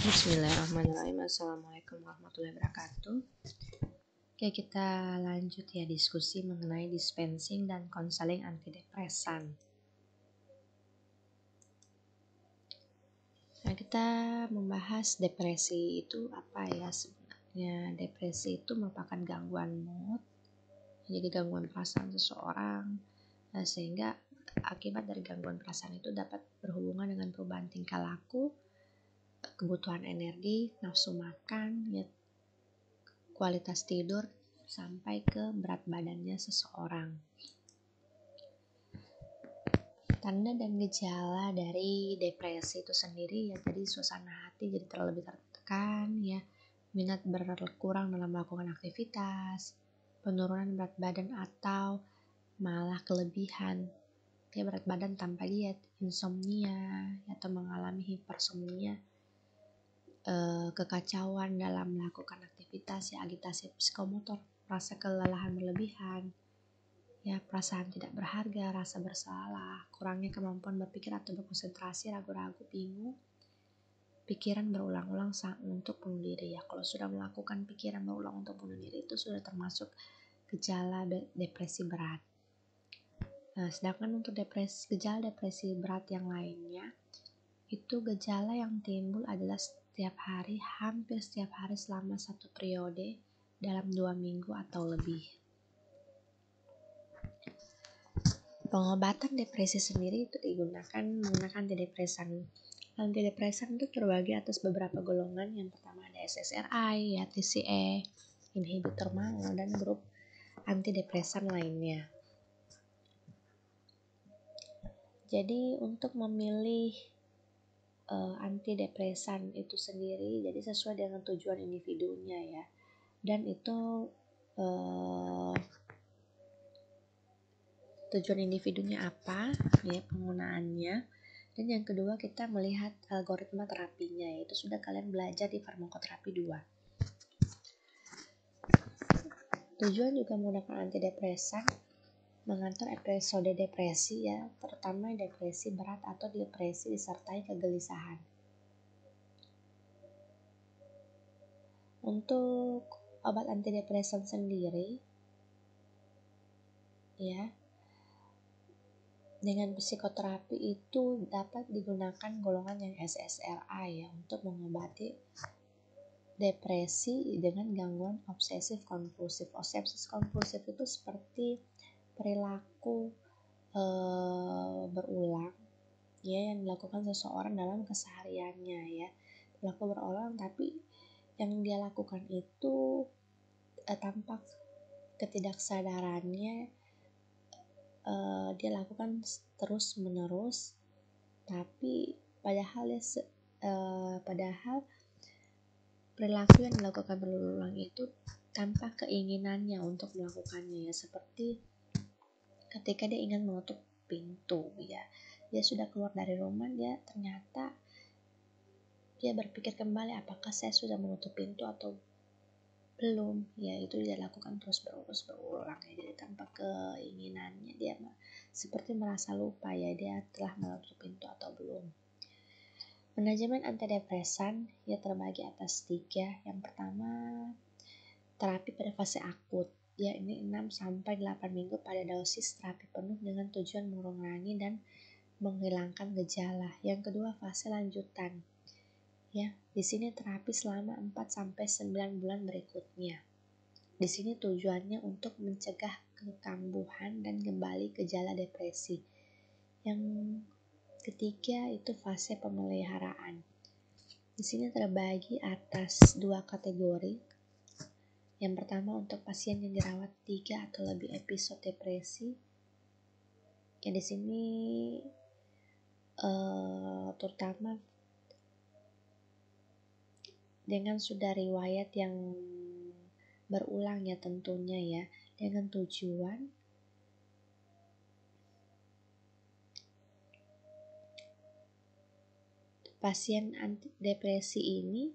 Bismillahirrahmanirrahim. Assalamualaikum warahmatullahi wabarakatuh. Oke, kita lanjut ya diskusi mengenai dispensing dan konseling antidepresan. Nah, kita membahas depresi itu apa ya sebenarnya. Depresi itu merupakan gangguan mood, jadi gangguan perasaan seseorang, sehingga akibat dari gangguan perasaan itu dapat berhubungan dengan perubahan tingkah laku, kebutuhan energi, nafsu makan, ya, kualitas tidur, sampai ke berat badannya seseorang. Tanda dan gejala dari depresi itu sendiri ya tadi suasana hati jadi terlebih tertekan, ya, minat berkurang dalam melakukan aktivitas, penurunan berat badan atau malah kelebihan, ya, berat badan tanpa diet, insomnia atau mengalami hipersomnia, kekacauan dalam melakukan aktivitas, ya, agitasi psikomotor, rasa kelelahan berlebihan, ya, perasaan tidak berharga, rasa bersalah, kurangnya kemampuan berpikir atau berkonsentrasi, ragu-ragu, bingung, pikiran berulang-ulang untuk bunuh diri. Ya, kalau sudah melakukan pikiran berulang untuk bunuh diri itu sudah termasuk gejala depresi berat. Nah, sedangkan untuk gejala depresi berat yang lainnya, itu gejala yang timbul adalah hampir setiap hari selama satu periode dalam 2 minggu atau lebih. Pengobatan depresi sendiri itu menggunakan antidepresan. Antidepresan itu terbagi atas beberapa golongan. Yang pertama ada SSRI, ya, TCA, inhibitor mangal, dan grup antidepresan lainnya. Jadi untuk memilih antidepresan itu sendiri jadi sesuai dengan tujuan individunya, ya, dan itu tujuan individunya apa, ya, penggunaannya. Dan yang kedua kita melihat algoritma terapinya, yaitu sudah kalian belajar di farmakoterapi 2. Tujuan juga menggunakan antidepresan mengatur episode depresi, ya, terutama depresi berat atau depresi disertai kegelisahan. Untuk obat antidepresan sendiri, ya, dengan psikoterapi itu dapat digunakan golongan yang SSRI, ya, untuk mengobati depresi dengan gangguan obsesif kompulsif. Obsesif kompulsif itu seperti perilaku berulang, ya, yang dilakukan seseorang dalam kesehariannya, ya, perilaku berulang tapi yang dia lakukan itu tampak ketidaksadarannya, dia lakukan terus menerus, tapi padahal perilaku yang dilakukan berulang itu tanpa keinginannya untuk melakukannya, ya, seperti ketika dia ingin menutup pintu, ya, dia sudah keluar dari rumah, dia ternyata dia berpikir kembali apakah saya sudah menutup pintu atau belum, ya, itu dia lakukan terus berulang, ya, jadi tanpa keinginannya dia seperti merasa lupa, ya, dia telah menutup pintu atau belum. Manajemen antidepresan, ya, terbagi atas 3. Yang pertama, terapi pada fase akut, ya, ini 6-8 minggu pada dosis terapi penuh dengan tujuan mengurangi dan menghilangkan gejala. Yang kedua, fase lanjutan, ya, di sini terapi selama 4-9 bulan berikutnya. Di sini tujuannya untuk mencegah kekambuhan dan kembali gejala depresi. Yang ketiga itu fase pemeliharaan. Di sini terbagi atas 2 kategori. Yang pertama untuk pasien yang dirawat 3 atau lebih episode depresi. Ya, di sini terutama dengan sudah riwayat yang berulang, ya, tentunya, ya, dengan tujuan pasien depresi ini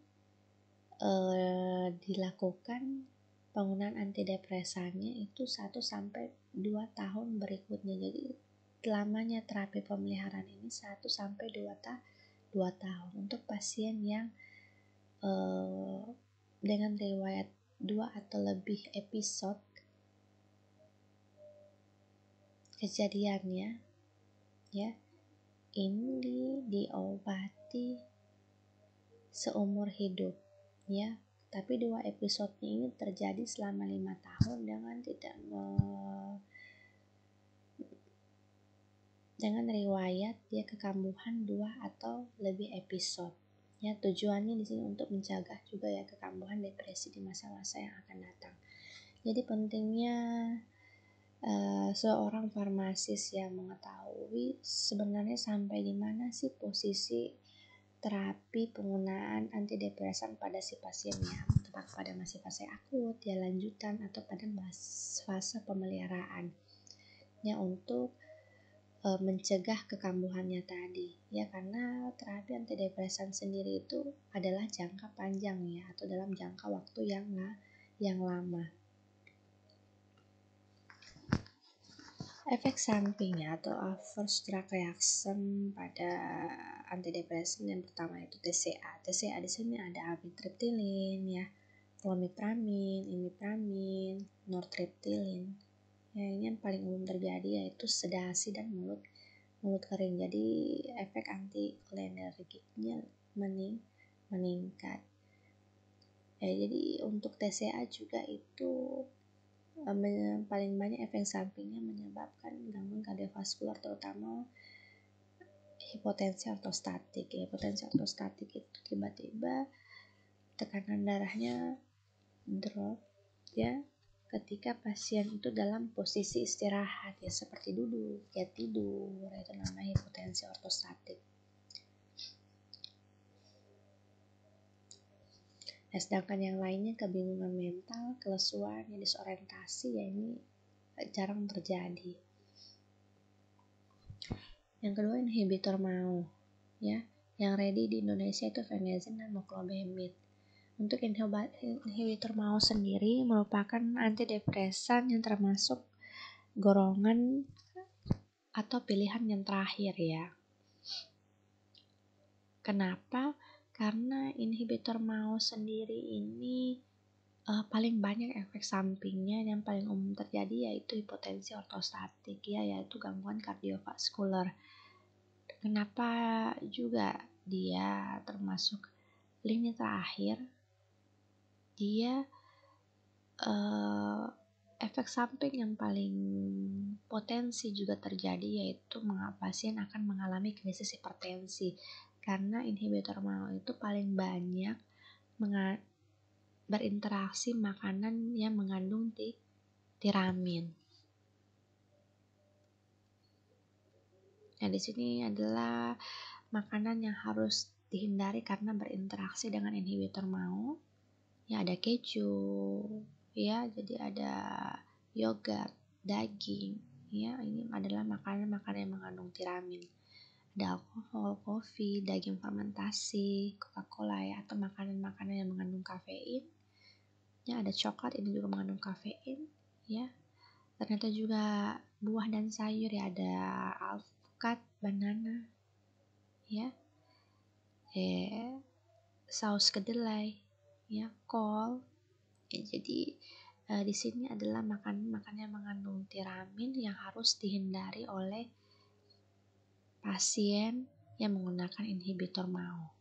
dilakukan penggunaan antidepresannya itu 1-2 tahun berikutnya. Jadi lamanya terapi pemeliharaan ini 1-2 tahun untuk pasien yang dengan riwayat 2 atau lebih episode kejadiannya, ya, ini diobati seumur hidup, ya. Tapi 2 episodenya ini terjadi selama 5 tahun dengan riwayat dia kekambuhan 2 atau lebih episode. Ya, tujuannya di sini untuk mencegah juga ya kekambuhan depresi di masa-masa yang akan datang. Jadi pentingnya seorang farmasis yang mengetahui sebenarnya sampai di mana sih posisi terapi penggunaan antidepresan pada si pasiennya, apakah pada masih fase akut, ya lanjutan, atau pada fase pemeliharaan, ya, untuk mencegah kekambuhannya tadi, ya, karena terapi antidepresan sendiri itu adalah jangka panjang, ya, atau dalam jangka waktu yang lama. Efek sampingnya atau adverse drug reaction pada antidepresan yang pertama itu TCA. TCA di sini ada amitriptilin, ya, clomipramin, imipramin, nortriptilin. Ya, ini yang paling umum terjadi yaitu sedasi dan mulut kering. Jadi efek anticholinergiknya meningkat. Ya, jadi untuk TCA juga itu paling banyak efek sampingnya menyebabkan gangguan kardiovaskular, terutama hipotensi ortostatik. Hipotensi ortostatik itu tiba-tiba tekanan darahnya drop, ya, ketika pasien itu dalam posisi istirahat, ya, seperti duduk, ya, tidur, itu namanya hipotensi ortostatik. Nah, sedangkan yang lainnya kebingungan mental, kelesuan, disorientasi, ya ini jarang terjadi. Yang kedua inhibitor MAO, ya, yang ready di Indonesia itu venlafaxine dan moclobemid. Untuk inhibitor MAO sendiri merupakan antidepresan yang termasuk golongan atau pilihan yang terakhir, ya. Kenapa? Karena inhibitor MAO sendiri ini paling banyak efek sampingnya yang paling umum terjadi yaitu hipotensi ortostatik, ya, yaitu gangguan kardiovaskular. Kenapa juga dia termasuk lini terakhir? Dia efek samping yang paling potensi juga terjadi yaitu pasien akan mengalami krisis hipertensi, karena inhibitor MAO itu paling banyak berinteraksi makanan yang mengandung tiramin. Nah, di sini adalah makanan yang harus dihindari karena berinteraksi dengan inhibitor MAO. Ya, ada keju, ya, jadi ada yogurt, daging, ya, ini adalah makanan-makanan yang mengandung tiramin. Ada alkohol, kopi, daging fermentasi, Coca-Cola, ya, atau makanan-makanan yang mengandung kafein. Ya, ada coklat, ini juga mengandung kafein, ya. Ternyata juga buah dan sayur, ya, ada alpukat, banana, ya, saus kedelai, ya, kol. Ya, jadi di sini adalah makanan-makanan yang mengandung tiramin yang harus dihindari oleh pasien yang menggunakan inhibitor MAO.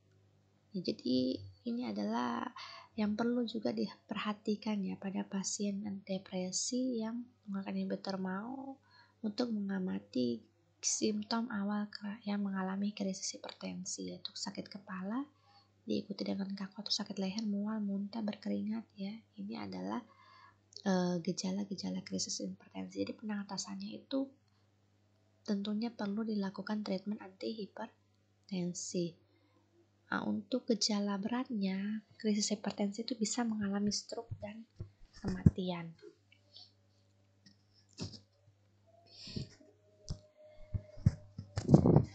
Ya, jadi ini adalah yang perlu juga diperhatikan, ya, pada pasien depresi yang menggunakan inhibitor MAO untuk mengamati simptom awal yang mengalami krisis hipertensi, yaitu sakit kepala diikuti dengan kaku atau sakit leher, mual, muntah, berkeringat, ya. Ini adalah gejala-gejala krisis hipertensi. Jadi pengatasannya itu tentunya perlu dilakukan treatment antihipertensi. Nah, untuk gejala beratnya, krisis hipertensi itu bisa mengalami stroke dan kematian.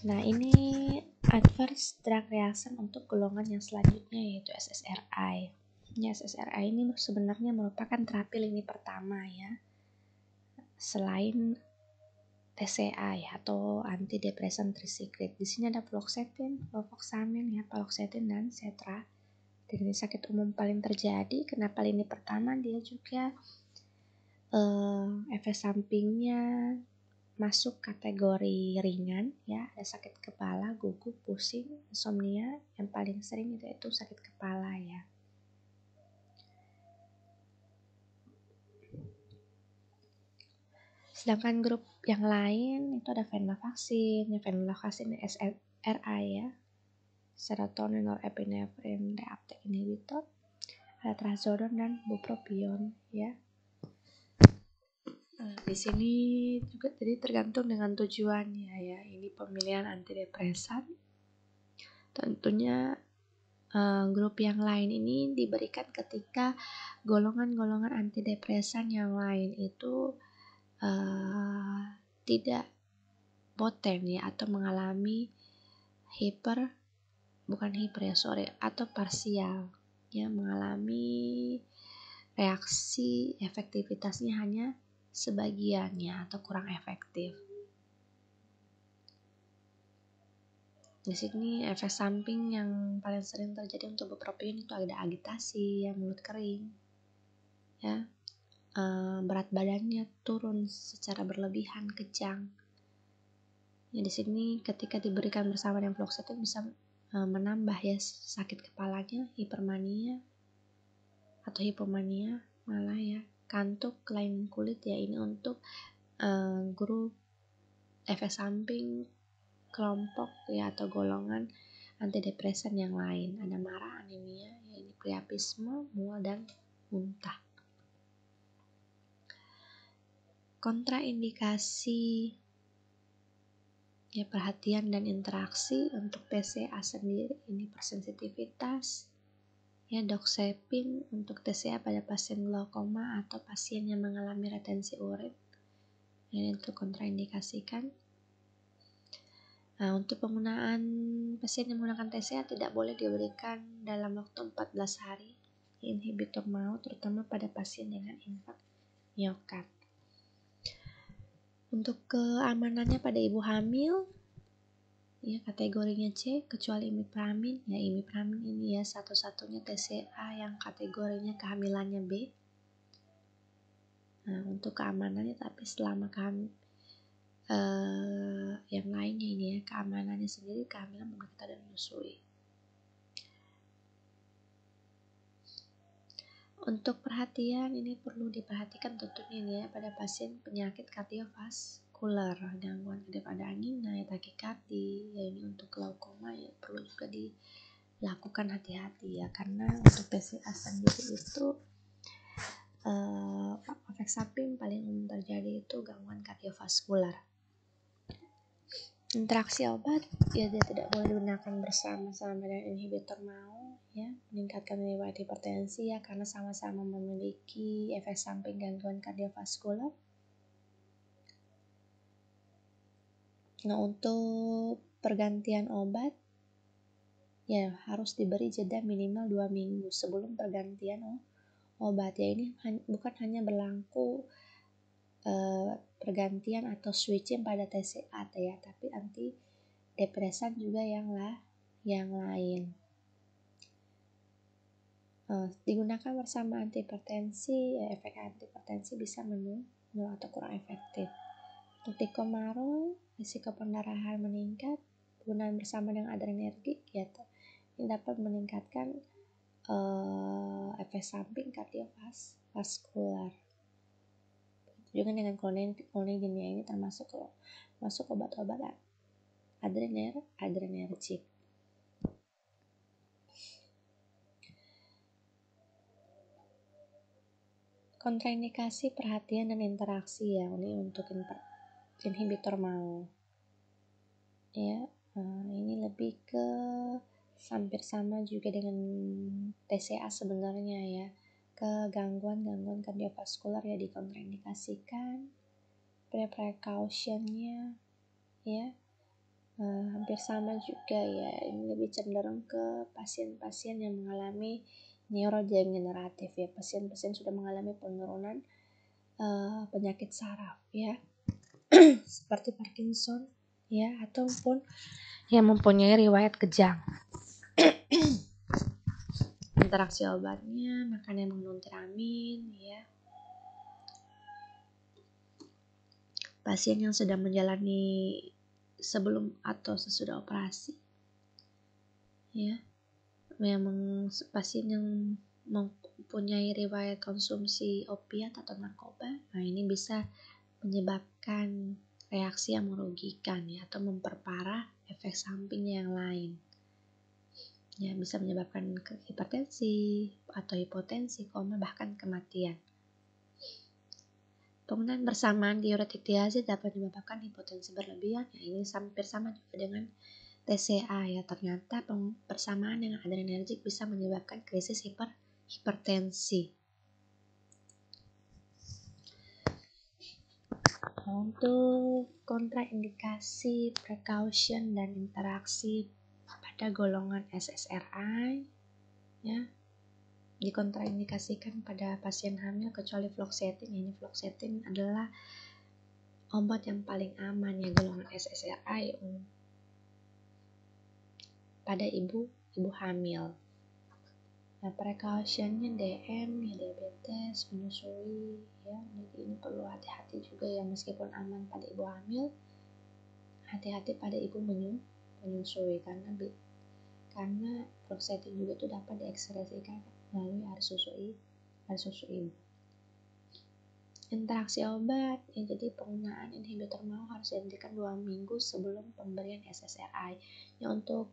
Nah, ini adverse drug reaction untuk golongan yang selanjutnya yaitu SSRI. Ya, SSRI ini sebenarnya merupakan terapi lini pertama, ya, selain TCA, ya, atau antidepresan trisiklik. Di sini ada fluoxetine, fluvoxamine, ya, paroxetine, dan cetrathionine. Ini sakit umum paling terjadi. Kenapa lini pertama? Dia juga efek sampingnya masuk kategori ringan ya, ada sakit kepala, gugup, pusing, insomnia. Yang paling sering itu sakit kepala ya. Sedangkan grup yang lain itu ada venlafaxine, SNRI ya, serotonin norepinefrin reuptake inhibitor, ada trazodone dan bupropion ya. Di sini juga jadi tergantung dengan tujuannya ya. Ini pemilihan antidepresan. Tentunya grup yang lain ini diberikan ketika golongan-golongan antidepresan yang lain itu tidak poten ya, atau mengalami atau parsial ya, mengalami reaksi efektivitasnya hanya sebagiannya atau kurang efektif. Di sini efek samping yang paling sering terjadi untuk bupropion itu ada agitasi, ya, mulut kering, ya, berat badannya turun secara berlebihan, kejang. Ya, di sini ketika diberikan bersama dengan fluoxetine bisa menambah ya sakit kepalanya, hipermania atau hipomania malah ya, kantuk, kelainan kulit ya. Ini untuk grup efek samping kelompok ya atau golongan antidepresan yang lain. Ada marah, anemia, ya ini priapisme, mual dan muntah. Kontraindikasi ya, perhatian dan interaksi untuk TCA sendiri ini persensitivitas ya, doxepin untuk TCA pada pasien glaukoma atau pasien yang mengalami retensi urin, ini untuk kontraindikasikan. Nah, untuk penggunaan pasien yang menggunakan TCA tidak boleh diberikan dalam waktu 14 hari inhibitor MAO, terutama pada pasien dengan infak miokard. Untuk keamanannya pada ibu hamil ya, kategorinya C kecuali imipramine. Ya, imipramine ini ya satu-satunya TCA yang kategorinya kehamilannya B. Nah, untuk keamanannya tapi selama yang lainnya ini ya, keamanannya sendiri kehamilan pemeriksa dan menyusui. Untuk perhatian ini perlu diperhatikan tentunya ini ya pada pasien penyakit kardiovaskular, gangguan kedip pada angina ya, takikardi ya, ini untuk glaukoma ya perlu juga dilakukan hati-hati ya, karena untuk TCA sendiri itu efek samping paling umum terjadi itu gangguan kardiovaskular. Interaksi obat ya, dia tidak boleh digunakan bersama-sama dengan inhibitor MAO ya, meningkatkan riwayat hipertensi ya, karena sama-sama memiliki efek samping gangguan kardiovaskular. Nah, untuk pergantian obat ya harus diberi jeda minimal 2 minggu sebelum pergantian obat ya. Ini bukan hanya berlaku pergantian atau switching pada TCA ya, tapi antidepresan juga yang lain. Digunakan bersama antihipertensi ya, efek antihipertensi bisa menurun atau kurang efektif. Untuk ticagrelor risiko pendarahan meningkat. Penggunaan bersama dengan adrenergik ya, ini dapat meningkatkan efek samping kardiovaskular. Juga dengan clonidine ya, ini termasuk obat-obat adrenergik. Kontraindikasi perhatian dan interaksi ya, ini untuk inhibitor MAO ya. Ini lebih ke hampir sama juga dengan TCA sebenarnya ya, ke gangguan kardiovaskular ya dikontraindikasikan. Precautionnya ya hampir sama juga ya, ini lebih cenderung ke pasien-pasien yang mengalami neurodegeneratif ya, pasien-pasien sudah mengalami penurunan penyakit saraf ya seperti Parkinson ya, ataupun yang mempunyai riwayat kejang. Interaksi obatnya, makan yang mengandung teramin, ya. Pasien yang sedang menjalani sebelum atau sesudah operasi, ya. Memang pasien yang mempunyai riwayat konsumsi opiat atau narkoba, nah ini bisa menyebabkan reaksi yang merugikan, ya, atau memperparah efek samping yang lain. Ya, bisa menyebabkan hipertensi atau hipotensi, koma, bahkan kematian. Penggunaan bersamaan diuretik diazid dapat menyebabkan hipotensi berlebihan. Ya, ini hampir sama juga dengan TCA, ya. Ternyata bersamaan dengan adrenergik bisa menyebabkan krisis hipertensi. Untuk kontraindikasi, precaution, dan interaksi pada golongan SSRI, ya, dikontraindikasikan pada pasien hamil kecuali fluoxetine. Ini fluoxetine adalah obat yang paling aman, ya, golongan SSRI pada ibu hamil. Nah, precautionnya DM, ya, diabetes, menyusui, ya. Jadi ini perlu hati-hati juga, ya, meskipun aman pada ibu hamil, hati-hati pada ibu menyusui karena fluoxetine juga itu dapat diekskresikan melalui air susu ibu. Interaksi obat, ya, jadi penggunaan inhibitor mau harus dihentikan 2 minggu sebelum pemberian SSRI. Ya, untuk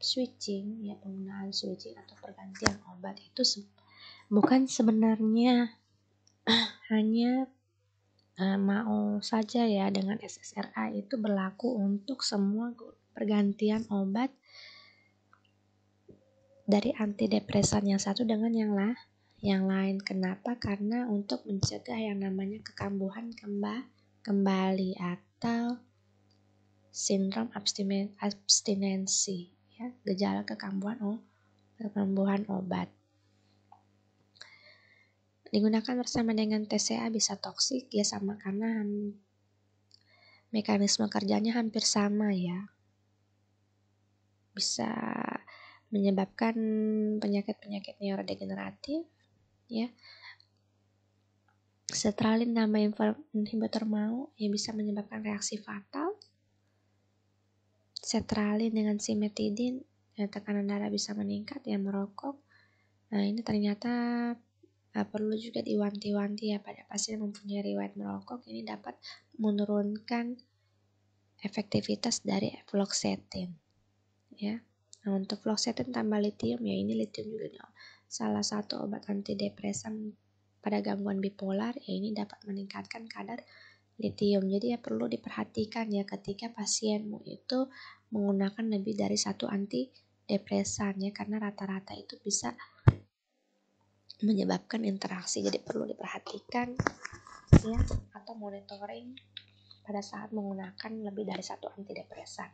switching, ya, penggunaan switching atau pergantian obat itu bukan sebenarnya hanya mau saja, ya, dengan SSRI, itu berlaku untuk semua pergantian obat dari antidepresan yang satu dengan yang lain. Kenapa? Karena untuk mencegah yang namanya kekambuhan kembali atau sindrom abstinensi, ya, gejala kekambuhan obat. Digunakan bersama dengan TCA bisa toksik, ya, sama karena mekanisme kerjanya hampir sama, ya. Bisa menyebabkan penyakit-penyakit neurodegeneratif, ya. Sertralin nama inhibitor mau, ya, bisa menyebabkan reaksi fatal. Sertralin dengan simetidin, ya, tekanan darah bisa meningkat, ya, merokok. Nah, ini ternyata perlu juga diwanti-wanti, ya, pada pasien yang mempunyai riwayat merokok. Ini dapat menurunkan efektivitas dari fluoxetine, ya. Nah, untuk fluoxetine tambah lithium, ya, ini lithium juga salah satu obat antidepresan pada gangguan bipolar, ya, ini dapat meningkatkan kadar lithium. Jadi, ya, perlu diperhatikan, ya, ketika pasienmu itu menggunakan lebih dari satu antidepresan, ya, karena rata-rata itu bisa menyebabkan interaksi. Jadi perlu diperhatikan, ya, atau monitoring pada saat menggunakan lebih dari satu antidepresan.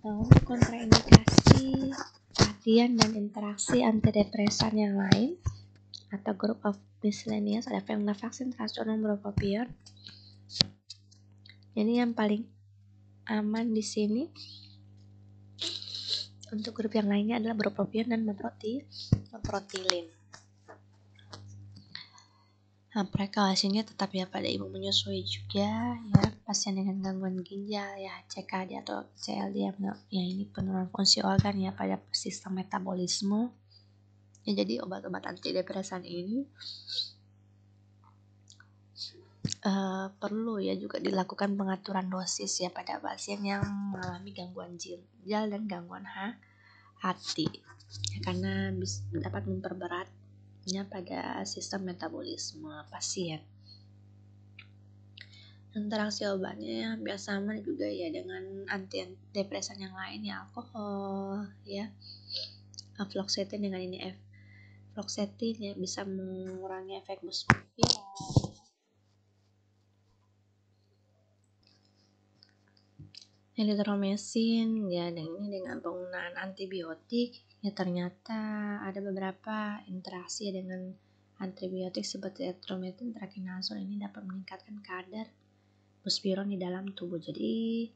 Nah, untuk kontraindikasi, latihan dan interaksi antidepresan yang lain atau group of miscellaneous, ada venlafaxine, trazodone, bupropion. Ini yang paling aman di sini. Untuk grup yang lainnya adalah bupropion dan meprotilin. Nah, prekausinya tetap, ya, pada ibu menyusui juga, ya, pasien dengan gangguan ginjal, ya, CKD atau CLD, ya, ini penurunan fungsi organ, ya, pada sistem metabolisme. Ya, jadi obat-obat antidepresan ini perlu, ya, juga dilakukan pengaturan dosis, ya, pada pasien yang mengalami gangguan ginjal dan gangguan hati, ya, karena dapat memperberatnya pada sistem metabolisme pasien. Interaksi obatnya hampir sama juga, ya, dengan antidepresan yang lain, ya, alkohol, ya, fluoxetine dengan ini fluoxetine, ya, bisa mengurangi efek buspirol. Erythromycin, ya, ini dengan penggunaan antibiotik, Ya ternyata ada beberapa interaksi dengan antibiotik seperti erythromycin, trakinazol ini dapat meningkatkan kadar buspirone di dalam tubuh. Jadi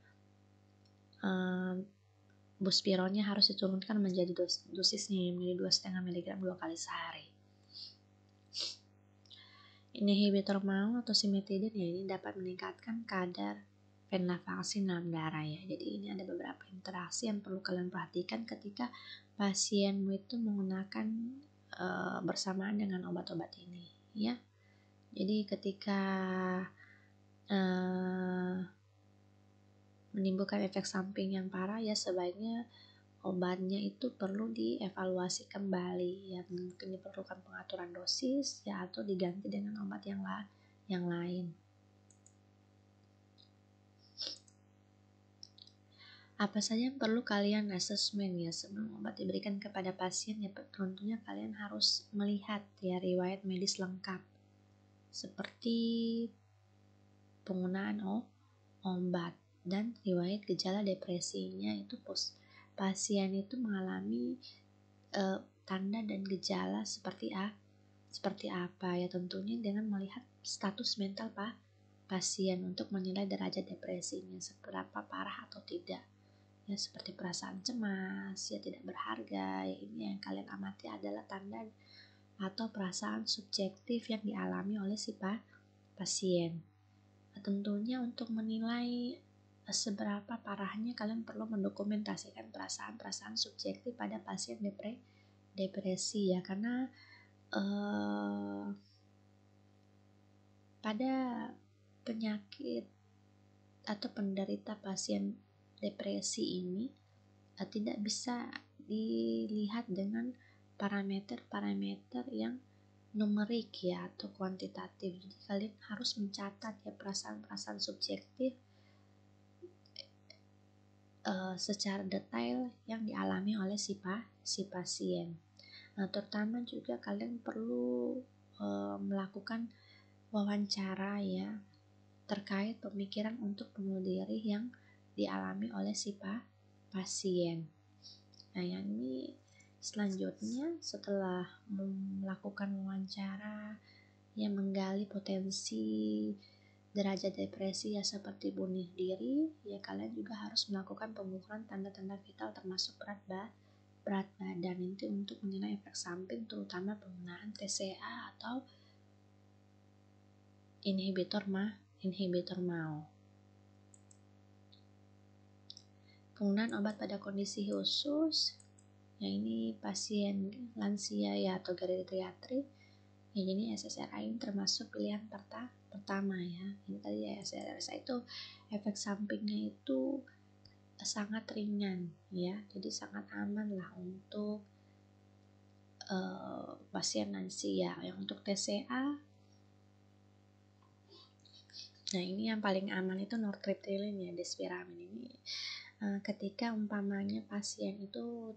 buspironnya harus diturunkan menjadi dosisnya menjadi 2,5 mg 2 kali sehari. Inhibitor MAO atau cimetidine ya ini dapat meningkatkan kadar venlafaxine dalam darah ya. Jadi ini ada beberapa interaksi yang perlu kalian perhatikan ketika pasienmu itu menggunakan bersamaan dengan obat-obat ini ya. Jadi ketika menimbulkan efek samping yang parah ya sebaiknya obatnya itu perlu dievaluasi kembali ya, mungkin diperlukan pengaturan dosis ya atau diganti dengan obat yang lain. Apa saja yang perlu kalian asesmen ya sebelum obat diberikan kepada pasien ya, tentunya kalian harus melihat ya riwayat medis lengkap seperti penggunaan obat dan riwayat gejala depresinya itu pasien itu mengalami tanda dan gejala seperti apa ya, tentunya dengan melihat status mental pasien untuk menilai derajat depresinya seberapa parah atau tidak ya, seperti perasaan cemas ya, tidak berharga ya, ini yang kalian amati adalah tanda atau perasaan subjektif yang dialami oleh si pasien. Nah, tentunya untuk menilai seberapa parahnya kalian perlu mendokumentasikan perasaan-perasaan subjektif pada pasien depresi ya, karena pada penyakit atau penderita pasien depresi ini tidak bisa dilihat dengan parameter-parameter yang numerik ya atau kuantitatif. Jadi kalian harus mencatat ya perasaan-perasaan subjektif secara detail yang dialami oleh si pasien. Nah, terutama juga kalian perlu melakukan wawancara ya terkait pemikiran untuk bunuh diri yang dialami oleh si pasien. Nah, yang ini selanjutnya setelah melakukan wawancara yang menggali potensi derajat depresi ya seperti bunuh diri ya, kalian juga harus melakukan pengukuran tanda-tanda vital termasuk berat badan itu untuk menilai efek samping terutama penggunaan TCA atau inhibitor MAO. Penggunaan obat pada kondisi khusus ya, ini pasien lansia ya atau geriatri ya, jadi SSRI ini termasuk pilihan pertama ya. Ini tadi ya SSRI itu efek sampingnya itu sangat ringan ya, jadi sangat aman lah untuk pasien lansia. Yang untuk TCA nah ini yang paling aman itu nortriptyline ya, desviramin ini ketika umpamanya pasien itu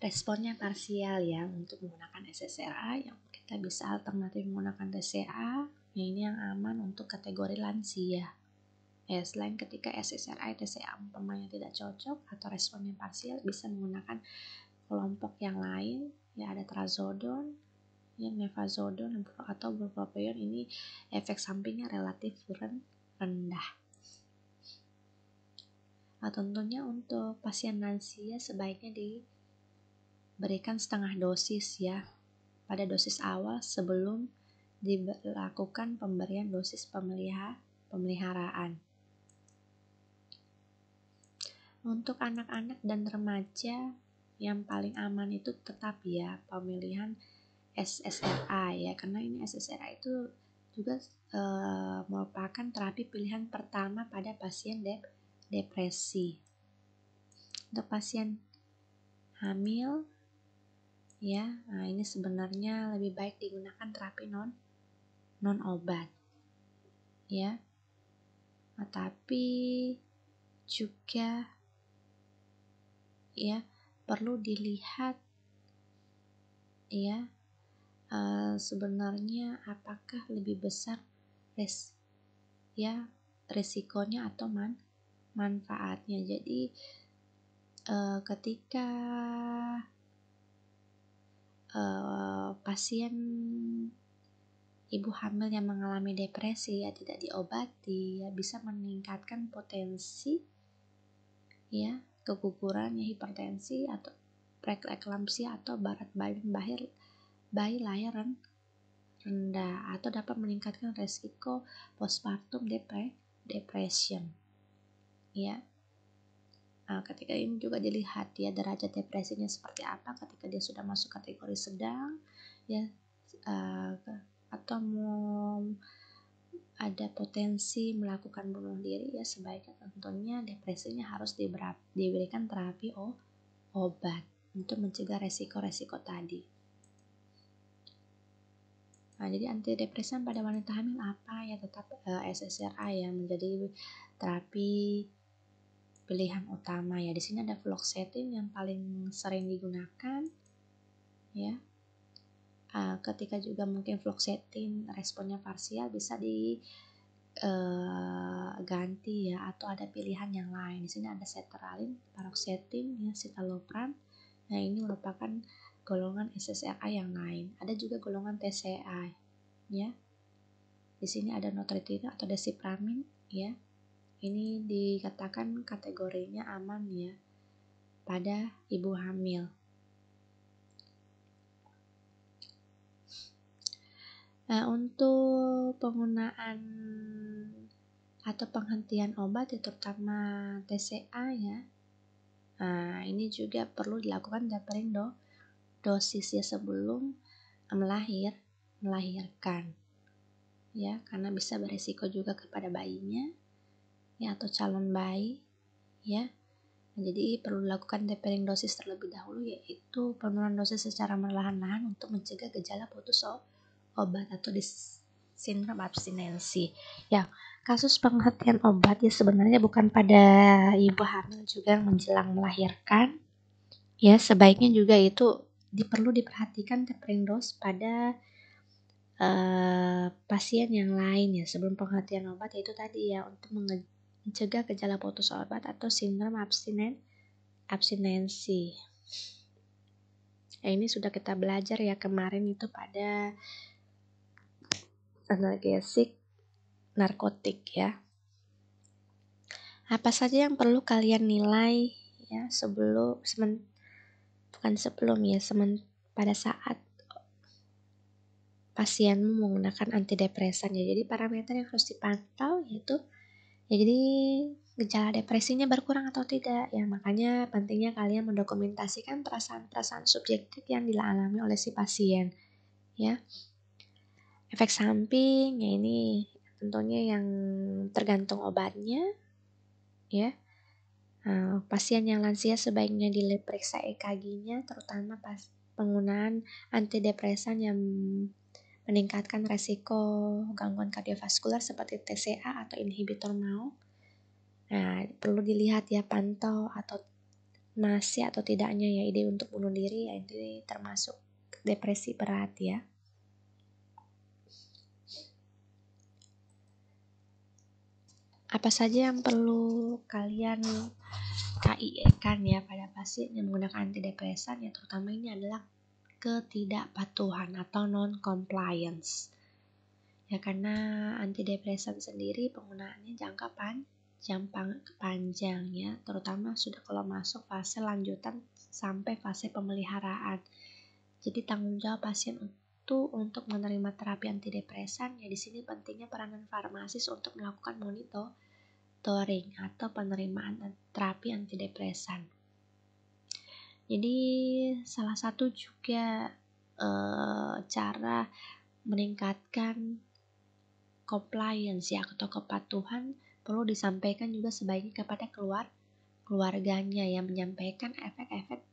responnya parsial ya untuk menggunakan SSRI, yang kita bisa alternatif menggunakan TCA ya, ini yang aman untuk kategori lansia ya. Selain ketika SSRI TCA umpamanya tidak cocok atau responnya parsial, bisa menggunakan kelompok yang lain ya, ada trazodone ya, mevazodone atau bupropion, ini efek sampingnya relatif rendah. Nah, tentunya untuk pasien lansia sebaiknya diberikan setengah dosis ya pada dosis awal sebelum dilakukan pemberian dosis pemeliharaan. Untuk anak-anak dan remaja yang paling aman itu tetap ya pemilihan SSRI ya, karena ini SSRI itu juga merupakan terapi pilihan pertama pada pasien depresi. Untuk pasien hamil ya, nah ini sebenarnya lebih baik digunakan terapi non obat ya. Nah, tapi juga ya perlu dilihat ya sebenarnya apakah lebih besar resikonya atau manfaatnya. Jadi ketika pasien ibu hamil yang mengalami depresi ya tidak diobati ya bisa meningkatkan potensi ya keguguran, ya hipertensi atau preeklampsia atau berat bayi lahiran rendah atau dapat meningkatkan resiko postpartum depression ya. Ketika ini juga dilihat ya derajat depresinya seperti apa ketika dia sudah masuk kategori sedang ya atau mau ada potensi melakukan bunuh diri ya sebaiknya tentunya depresinya harus diberikan terapi obat untuk mencegah resiko-resiko tadi. Jadi antidepresan pada wanita hamil apa ya tetap SSRI yang menjadi terapi pilihan utama ya. Di sini ada fluoxetine yang paling sering digunakan ya. Ketika juga mungkin fluoxetine responnya parsial bisa ganti ya atau ada pilihan yang lain. Di sini ada sertraline, paroxetine ya, citalopram. Nah, ini merupakan golongan SSRI yang lain. Ada juga golongan TCI ya. Di sini ada nortriptyline atau desipramin ya. Ini dikatakan kategorinya aman ya pada ibu hamil. Nah, untuk penggunaan atau penghentian obat ya, terutama TCA ya. Nah, ini juga perlu dilakukan tapering dosis ya sebelum melahirkan. Ya, karena bisa beresiko juga kepada bayinya ya atau calon bayi ya. Jadi perlu dilakukan tapering dosis terlebih dahulu, yaitu penurunan dosis secara perlahan-lahan untuk mencegah gejala putus obat atau sindrom abstinensi. Ya, kasus penghentian obat ya sebenarnya bukan pada ibu hamil juga yang menjelang melahirkan. Ya, sebaiknya juga itu perlu diperhatikan tapering dose pada pasien yang lain ya sebelum penghentian obat, yaitu tadi ya untuk mencegah gejala putus obat atau sindrom abstinensi. Nah, ini sudah kita belajar ya kemarin itu pada analgesik narkotik ya. Apa saja yang perlu kalian nilai ya pada saat pasienmu menggunakan antidepresan ya. Jadi parameter yang harus dipantau yaitu ya jadi gejala depresinya berkurang atau tidak ya, makanya pentingnya kalian mendokumentasikan perasaan-perasaan subjektif yang dialami oleh si pasien ya. Efek samping ya ini tentunya yang tergantung obatnya ya. Pasien yang lansia sebaiknya diperiksa EKG-nya terutama pas penggunaan antidepresan yang meningkatkan resiko gangguan kardiovaskular seperti TCA atau inhibitor MAO. Nah, perlu dilihat ya pantau atau masih atau tidaknya ya ide untuk bunuh diri ya, ini termasuk depresi berat ya. Apa saja yang perlu kalian KIE-kan ya pada pasien yang menggunakan antidepresan ya, terutama ini adalah ketidakpatuhan atau non-compliance ya, karena antidepresan sendiri penggunaannya jangka panjang ya, terutama sudah kalau masuk fase lanjutan sampai fase pemeliharaan. Jadi tanggung jawab pasien untuk menerima terapi antidepresan ya, di sini pentingnya peranan farmasis untuk melakukan monitoring atau penerimaan terapi antidepresan. Jadi salah satu juga cara meningkatkan compliance ya atau kepatuhan perlu disampaikan juga sebaiknya kepada keluarganya ya, menyampaikan efek-efek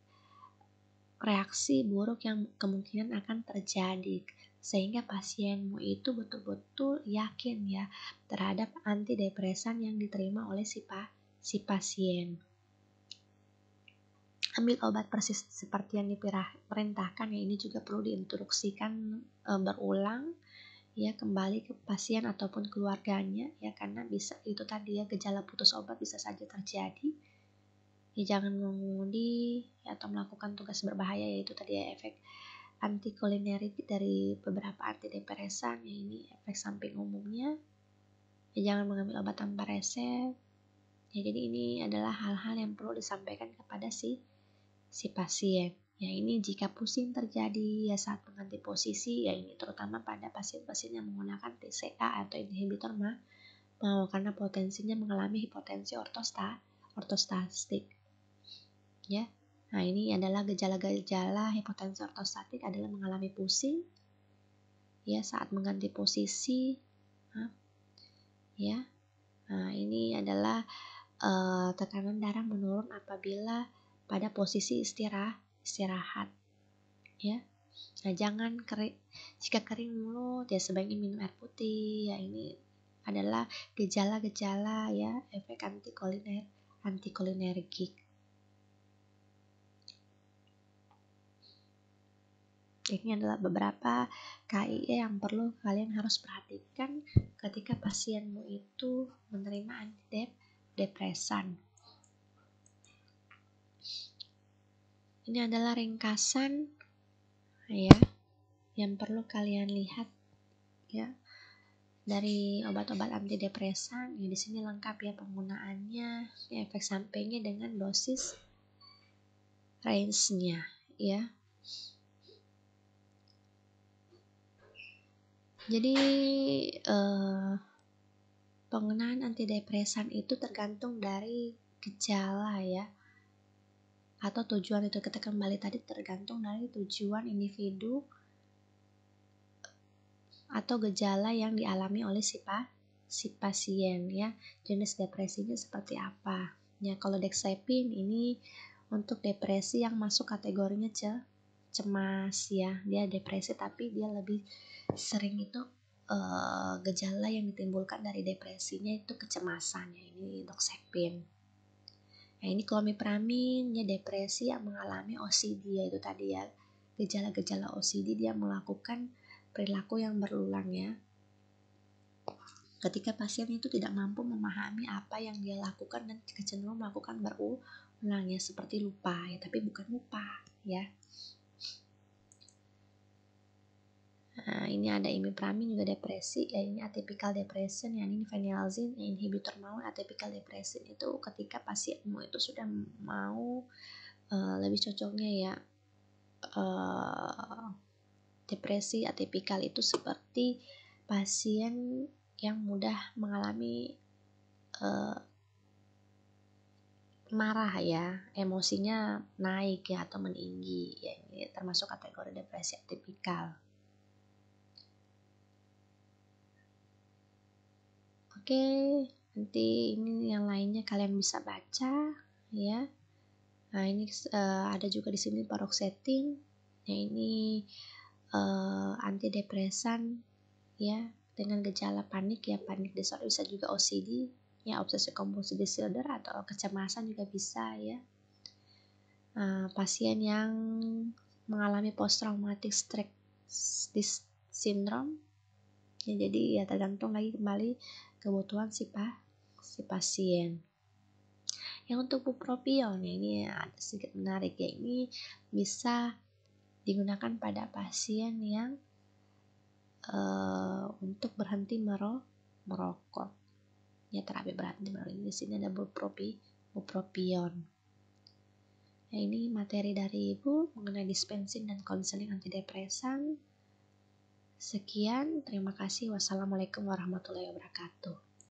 reaksi buruk yang kemungkinan akan terjadi sehingga pasienmu itu betul-betul yakin ya terhadap antidepresan yang diterima oleh si pasien. Ambil obat persis seperti yang diperintahkan ya, ini juga perlu diinstruksikan berulang ya kembali ke pasien ataupun keluarganya ya, karena bisa itu tadi ya gejala putus obat bisa saja terjadi Ya, jangan mengemudi atau melakukan tugas berbahaya, yaitu tadi ya efek antikolinerik dari beberapa antidepresan. Ya, ini efek samping umumnya. Ya, jangan mengambil obat tanpa resep. Ya, jadi ini adalah hal-hal yang perlu disampaikan kepada si pasien. Ya, ini jika pusing terjadi ya saat mengganti posisi, ya ini terutama pada pasien-pasien yang menggunakan TCA atau inhibitor mau, karena potensinya mengalami hipotensi ortostastik. Ya. Nah, ini adalah gejala-gejala hipotensi ortostatik adalah mengalami pusing ya saat mengganti posisi. Ya. Nah, ini adalah tekanan darah menurun apabila pada posisi istirahat. Ya. Nah, jangan kering. Jika kering mulut ya sebaiknya minum air putih. Ya, ini adalah gejala-gejala ya efek antikolinergik. Ini adalah beberapa KIE yang perlu kalian harus perhatikan ketika pasienmu itu menerima antidepresan. Ini adalah ringkasan ya yang perlu kalian lihat ya dari obat-obat antidepresan. Ya, di sini lengkap ya penggunaannya, ya, efek sampingnya dengan dosis range-nya ya. Jadi penggunaan antidepresan itu tergantung dari gejala ya, atau tujuan. Itu kita kembali tadi tergantung dari tujuan individu atau gejala yang dialami oleh si pasien ya. Jenis depresinya seperti apa ya. Kalau Dexepin ini untuk depresi yang masuk kategorinya cemas ya, dia depresi tapi dia lebih sering itu gejala yang ditimbulkan dari depresinya itu kecemasan ya, ini Doxepin. Nah, ini Clomipramine ya depresi yang mengalami OCD ya, itu tadi ya gejala-gejala OCD, dia melakukan perilaku yang berulang ya. Ketika pasien itu tidak mampu memahami apa yang dia lakukan dan kecenderungan melakukan berulang ya, seperti lupa ya, tapi bukan lupa ya. Nah, ini ada Imipramine juga depresi ya, ini atypical depression ya, ini phenelzine inhibitor mau. Atypical depression itu ketika pasienmu itu sudah mau lebih cocoknya ya depresi atipikal itu seperti pasien yang mudah mengalami marah ya, emosinya naik ya atau meninggi ya, ini termasuk kategori depresi atipikal. Oke, nanti ini yang lainnya kalian bisa baca ya. Nah, ini ada juga di sini paroxetine. Ya, ini antidepresan ya dengan gejala panik ya, panik disorder, bisa juga OCD ya, obsessive compulsive disorder atau kecemasan juga bisa ya. Pasien yang mengalami post traumatic stress syndrome ya, jadi ya tergantung lagi kembali kebutuhan si pasien. Yang untuk bupropion ya, ini ada sedikit menarik ya, ini bisa digunakan pada pasien yang untuk berhenti merokok ya, terapi berhenti merokok. Di sini ada bupropion. Nah, ini materi dari Ibu mengenai dispensing dan konseling antidepresan. Sekian, terima kasih. Wassalamualaikum warahmatullahi wabarakatuh.